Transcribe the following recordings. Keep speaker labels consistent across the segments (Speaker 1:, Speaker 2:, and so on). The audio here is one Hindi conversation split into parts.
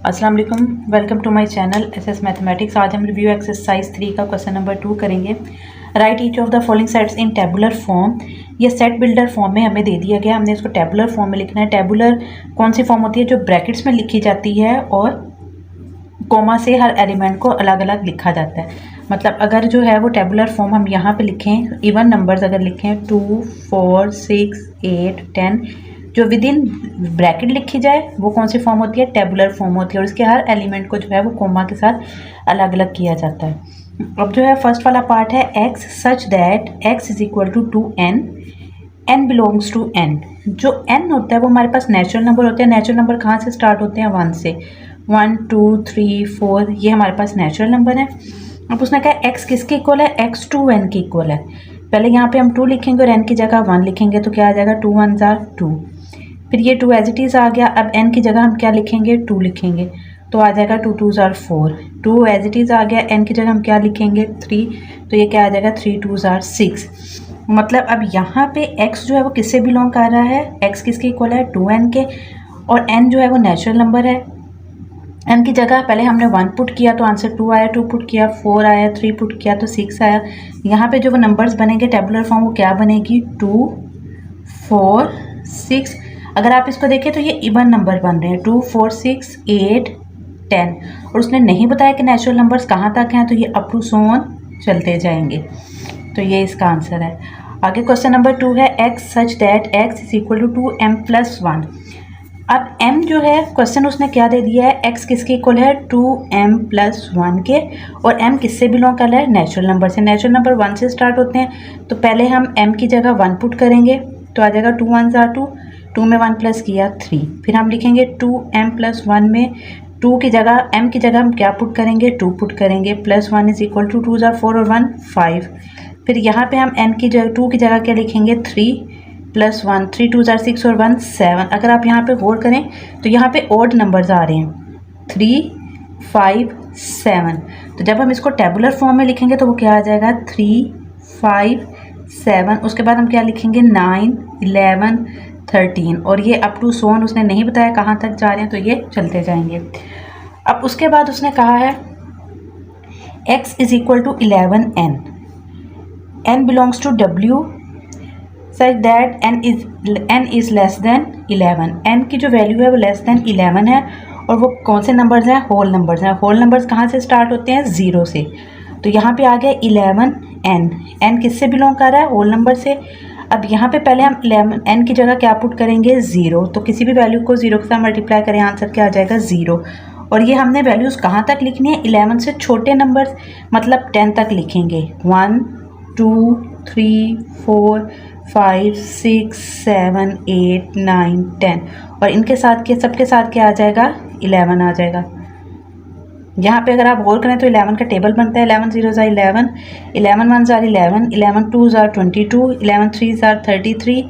Speaker 1: अस्सलाम वालेकुम, welcome to my channel SS mathematics. आज हम रिव्यू एक्सरसाइज 3 का क्वेश्चन नंबर 2 करेंगे। Right each of the following sets in tabular form. ये सेट बिल्डर फॉर्म में हमें दे दिया गया, हमने इसको टेबुलर फॉर्म में लिखना है। टेबुलर कौन सी फॉर्म होती है? जो ब्रैकेट्स में लिखी जाती है और कॉमा से हर एलिमेंट को अलग अलग लिखा जाता है। मतलब अगर जो है वो टेबुलर फॉर्म हम यहाँ पे लिखें, इवन नंबर्स अगर लिखें 2, 4, 6, 8, 10, जो विद इन ब्रैकेट लिखी जाए वो कौन सी फॉर्म होती है? टेबुलर फॉर्म होती है। और इसके हर एलिमेंट को जो है वो कोमा के साथ अलग अलग किया जाता है। अब जो है फर्स्ट वाला पार्ट है x such that x is equal to 2n, n belongs to n। जो n होता है वो हमारे पास नेचुरल नंबर होते हैं। नेचुरल नंबर कहाँ से स्टार्ट होते हैं? 1 से। 1, 2, 3, 4 ये हमारे पास नेचुरल नंबर है। अब उसने कहा x किसके इक्वल है? x टू n के इक्वल है। पहले यहाँ पे हम 2 लिखेंगे और n की जगह 1 लिखेंगे तो क्या आ जाएगा? 2 1 जार 2। फिर ये 2 एज इट इज़ आ गया। अब n की जगह हम क्या लिखेंगे? 2 लिखेंगे तो आ जाएगा 2 2 जार 4। 2 एज इट इज़ आ गया। n की जगह हम क्या लिखेंगे? 3 तो ये क्या आ जाएगा? 3 2 जार 6। मतलब अब यहाँ पे x जो है वो किससे बिलोंग कर रहा है? x किसके इक्वल है? 2n के। और n जो है वो नेचुरल नंबर है। n की जगह पहले हमने 1 पुट किया तो आंसर 2 आया, 2 पुट किया 4 आया, 3 पुट किया तो 6 आया। यहाँ पे जो वो नंबर्स बनेंगे टेबुलर फॉर्म वो क्या बनेगी? 2 4 6। अगर आप इसको देखें तो ये इवन नंबर बन रहे हैं 2 4 6 8 10। और उसने नहीं बताया कि नेचुरल नंबर्स कहाँ तक हैं, तो ये अप टू सो ऑन चलते जाएंगे। तो ये इसका आंसर है। आगे क्वेश्चन नंबर 2 है x such that x is equal to 2m plus 1। अब m जो है क्वेश्चन उसने क्या दे दिया है? x किसके इक्वल है? 2m प्लस 1 के। और m किससे बिलोंग कर रहा है? नेचुरल नंबर से। नेचुरल नंबर 1 से स्टार्ट होते हैं तो पहले हम m की जगह 1 पुट करेंगे तो आ जाएगा 2 1 जार 2। 2 में 1 प्लस किया 3। फिर हम लिखेंगे 2m प्लस 1 में 2 की जगह m की जगह हम क्या पुट करेंगे? 2 पुट करेंगे। प्लस 1 इज इक्वल टू 2 जार 4 और 1 5। फिर यहाँ पे हम n की जगह 2 की जगह क्या लिखेंगे? 3 प्लस 1 3 2 जार 6 और 1 7। अगर आप यहाँ पे गौर करें तो यहाँ पे ऑड नंबर्स आ रहे हैं 3 5 7। तो जब हम इसको टेबुलर फॉर्म में लिखेंगे तो वो क्या आ जाएगा? 3 5 7। उसके बाद हम क्या लिखेंगे? 9 11 13। और ये अप टू सोन उसने नहीं बताया कहाँ तक जा रहे हैं तो ये चलते जाएंगे। अब उसके बाद उसने कहा है x is equal to 11n, n belongs to w such that n is less than 11। n की जो वैल्यू है वो लेस देन 11 है। और वो कौन से नंबर्स हैं? होल नंबर्स हैं। होल नंबर्स कहाँ से स्टार्ट होते हैं? 0 से। तो यहाँ पे आ गया 11n। n किससे बिलोंग कर रहा है? होल नंबर से। अब यहाँ पे पहले हम 11n की जगह क्या पुट करेंगे? 0। तो किसी भी वैल्यू को 0 के साथ मल्टीप्लाई करें आंसर क्या आ जाएगा? 0। और ये हमने वैल्यूज़ कहाँ तक लिखनी है? 11 से छोटे नंबर्स मतलब 10 तक लिखेंगे। 1 2 3 4 5 6 7 8 9 10। और इनके साथ के सबके साथ क्या आ जाएगा? 11 आ जाएगा। यहाँ पे अगर आप गौर करें तो 11 का टेबल बनता है। 11 0 jar 11, 11 1 jar 11, 11 2 jar 22, 11 3 jar 33,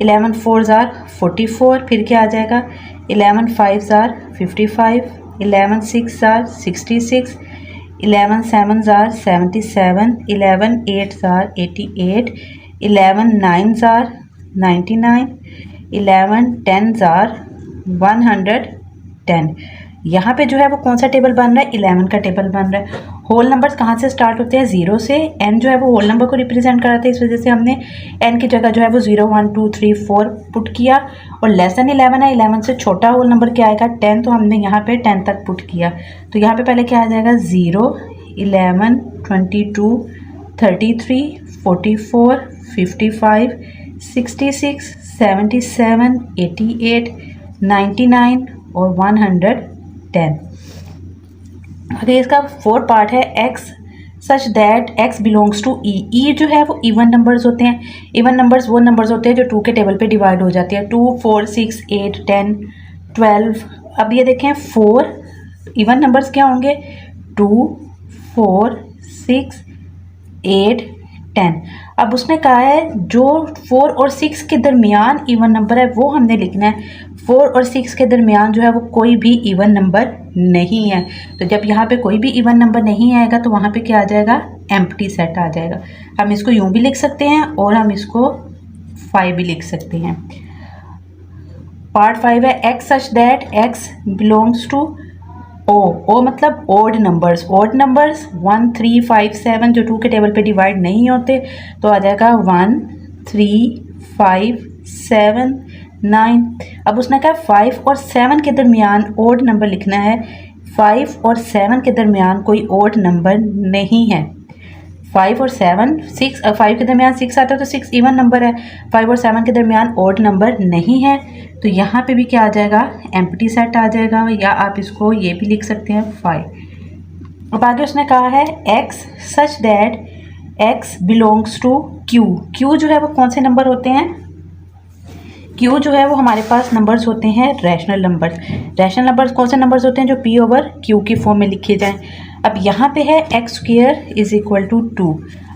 Speaker 1: 11 4 jar 44। फिर क्या आ जाएगा? 11 5 jar 55, 11 6 jar 66, 11 7 jar 77, 11 8 jar 88, 11 9 jar 99, 11 10 jar 110। यहाँ पे जो है वो कौन सा टेबल बन रहा है? 11 का टेबल बन रहा है। होल नंबर्स कहाँ से स्टार्ट होते हैं? 0 से। n जो है वो होल नंबर को रिप्रेजेंट कराते हैं, इस वजह से हमने n की जगह जो है वो 0 1 2 3 4 पुट किया। और लेस देन 11 है, 11 से छोटा होल नंबर क्या आएगा? 10। तो हमने यहाँ पे 10 तक पुट किया। तो यहाँ पे पहले क्या आ जाएगा? 0 11 22 33 44 55 66 77 88 99 और 110। अगर इसका 4 पार्ट है x such that x belongs to e। e जो है वो इवन नंबर्स होते हैं। इवन नंबर्स वो नंबर्स होते हैं जो 2 के टेबल पे डिवाइड हो जाती है। 2 4 6 8 10 12। अब ये देखें 4 इवन नंबर्स क्या होंगे? 2 4 6 8 10। अब उसने कहा है जो 4 और 6 के दरमियान इवन नंबर है वो हमने लिखना है। 4 और 6 के दरमियान जो है वो कोई भी इवन नंबर नहीं है। तो जब यहाँ पे कोई भी इवन नंबर नहीं आएगा तो वहाँ पे क्या आ जाएगा? एम्प्टी सेट आ जाएगा। हम इसको यूँ भी लिख सकते हैं और हम इसको 5 भी लिख सकते हैं। पार्ट 5 है x such that x belongs to O मतलब ओड नंबर्स। 1, 3, 5, 7 जो 2 के टेबल पे डिवाइड नहीं होते तो आ जाएगा 1, 3, 5, 7, 9। अब उसने कहा 5 और 7 के दरमियान ओड नंबर लिखना है। 5 और 7 के दरमियान कोई ओड नंबर नहीं है। 5 और 7, 6, 5 के दरमियान 6 आता है तो 6 इवन नंबर है। 5 और 7 के दरमियान ओड नंबर नहीं है, तो यहाँ पे भी क्या आ जाएगा, एम्प्टी सेट आ जाएगा, या आप इसको ये भी लिख सकते हैं 5। अब आगे उसने कहा है x such that x belongs to q। q जो है वो कौन से नंबर होते हैं, q जो है वो हमारे पास नंबर्स होते हैं रैशनल नंबर्स। रैशनल नंबर्स कौन से नंबर्स होते हैं, जो p ओवर q की फॉर्म में लिखे जाएं। अब यहाँ पे है X square is equal to 2।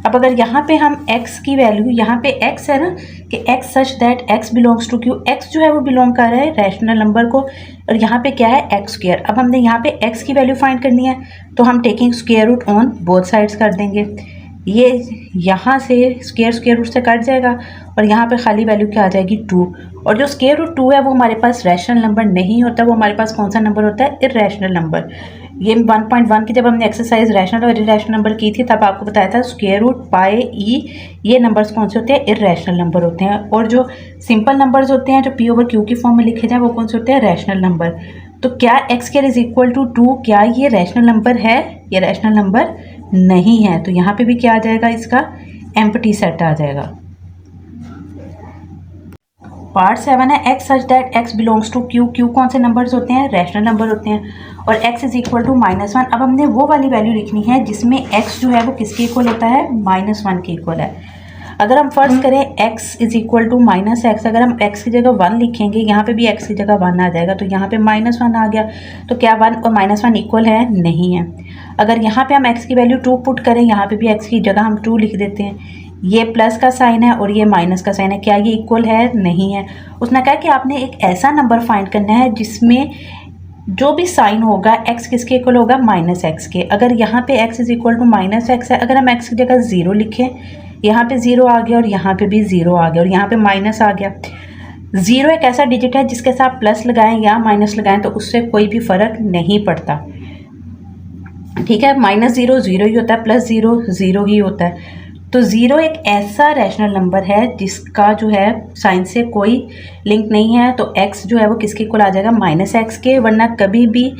Speaker 1: अब अगर यहाँ पे हम x की वैल्यू, यहाँ पे x है ना कि x such that x belongs to q, x जो है वो बिलोंग कर रहा है रैशनल नंबर को, और यहाँ पे क्या है एक्स स्क्वेयर। अब हमने यहाँ पे x की वैल्यू फाइंड करनी है तो हम taking square root on both sides कर देंगे। ये यहाँ से स्क्वेयर रूट से कट जाएगा और यहाँ पे खाली वैल्यू क्या आ जाएगी 2। और जो स्क्वेयर रूट 2 है वो हमारे पास रैशनल नंबर नहीं होता, वो हमारे पास कौन सा नंबर होता है, इर्रेशनल नंबर। ये 1.1 की जब हमने एक्सरसाइज रैशनल और इर्रेशनल नंबर की थी तब आपको बताया था स्क्वेयर रूट, पाई, ई, ये नंबर्स कौन से होते हैं, इर्रेशनल नंबर होते हैं। और जो सिंपल नंबर्स होते हैं जो पी ओवर क्यू की फॉर्म में लिखे जाए वो कौन से होते हैं, रैशनल नंबर। तो क्या X square is equal to 2 क्या ये रैशनल नंबर है, ये रैशनल नंबर नहीं है, तो यहाँ पे भी क्या आ जाएगा, इसका एम्प्टी सेट आ जाएगा। पार्ट 7 है X such that X belongs to Q. Q कौन से नंबर्स होते हैं, रैशनल नंबर होते हैं, और एक्स इज इक्वल टू -1। अब हमने वो वाली वैल्यू लिखनी है जिसमें एक्स जो है वो किसके इक्वल होता है, -1 के इक्वल है। अगर हम फर्ज करें x is equal to -x, अगर हम x की जगह 1 लिखेंगे, यहाँ पे भी x की जगह 1 आ जाएगा, तो यहाँ पे -1 आ गया। तो क्या 1 और -1 इक्वल है, नहीं है। अगर यहाँ पे हम x की वैल्यू 2 पुट करें, यहाँ पे भी x की जगह हम 2 लिख देते हैं। ये प्लस का साइन है और ये माइनस का साइन है, क्या ये इक्वल है, नहीं है। उसने कहा कि आपने एक ऐसा नंबर फाइंड करना है जिसमें जो भी साइन होगा x किसके इक्वल होगा, -x के। अगर यहाँ पे x is equal to -x है, अगर हम x की जगह 0 लिखें, यहाँ पे 0 आ गया और यहाँ पे भी 0 आ गया और यहाँ पे माइनस आ गया। 0 एक ऐसा डिजिट है जिसके साथ प्लस लगाएं या माइनस लगाएं तो उससे कोई भी फर्क नहीं पड़ता, ठीक है। -0 0 ही होता है, +0 0 ही होता है। तो 0 एक ऐसा रैशनल नंबर है जिसका जो है साइन से कोई लिंक नहीं है, तो x जो है वो किसके इक्वल आ जाएगा, -x के। वरना कभी भी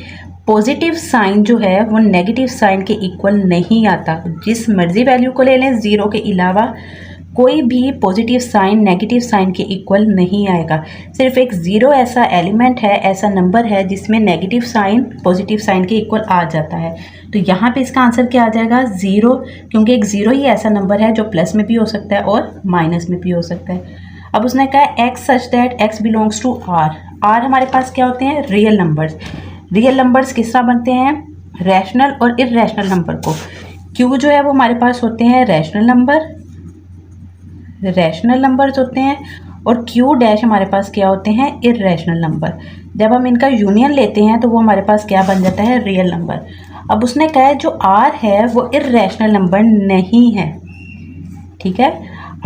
Speaker 1: पॉजिटिव साइन जो है वो नेगेटिव साइन के इक्वल नहीं आता। जिस मर्जी वैल्यू को ले लें, 0 के अलावा कोई भी पॉजिटिव साइन नेगेटिव साइन के इक्वल नहीं आएगा। सिर्फ एक 0 ऐसा एलिमेंट है, ऐसा नंबर है जिसमें नेगेटिव साइन पॉजिटिव साइन के इक्वल आ जाता है। तो यहाँ पे इसका आंसर क्या आ जाएगा, 0, क्योंकि एक 0 ही ऐसा नंबर है जो प्लस में भी हो सकता है और माइनस में भी हो सकता है। अब उसने कहा X such that X belongs to R. R हमारे पास क्या होते हैं, रियल नंबर्स। रियल नंबर्स किस तरह बनते हैं, रैशनल और इर्रेशनल नंबर को। क्यू जो है वो हमारे पास होते हैं रैशनल नंबर्स होते हैं, और क्यू डैश हमारे पास क्या होते हैं, इर्रेशनल नंबर। जब हम इनका यूनियन लेते हैं तो वो हमारे पास क्या बन जाता है, रियल नंबर। अब उसने कहा है जो आर है वो इर्रेशनल नंबर नहीं है, ठीक है।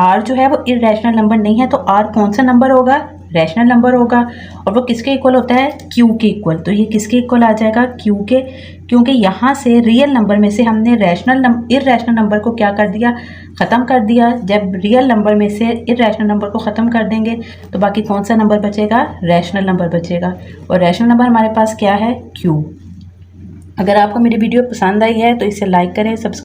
Speaker 1: आर जो है वो इर्रेशनल नंबर नहीं है, तो आर कौन सा नंबर होगा, रैशनल नंबर होगा, और वो किसके इक्वल होता है, क्यू के इक्वल। तो ये किसके इक्वल आ जाएगा, क्यू के, क्योंकि यहाँ से रियल नंबर में से हमने इर्रेशनल नंबर को क्या कर दिया, ख़त्म कर दिया। जब रियल नंबर में से इर्रेशनल नंबर को ख़त्म कर देंगे तो बाकी कौन सा नंबर बचेगा, रैशनल नंबर बचेगा, और रैशनल नंबर हमारे पास क्या है, क्यू। अगर आपको मेरी वीडियो पसंद आई है तो इसे लाइक करें, सब्सक्राइब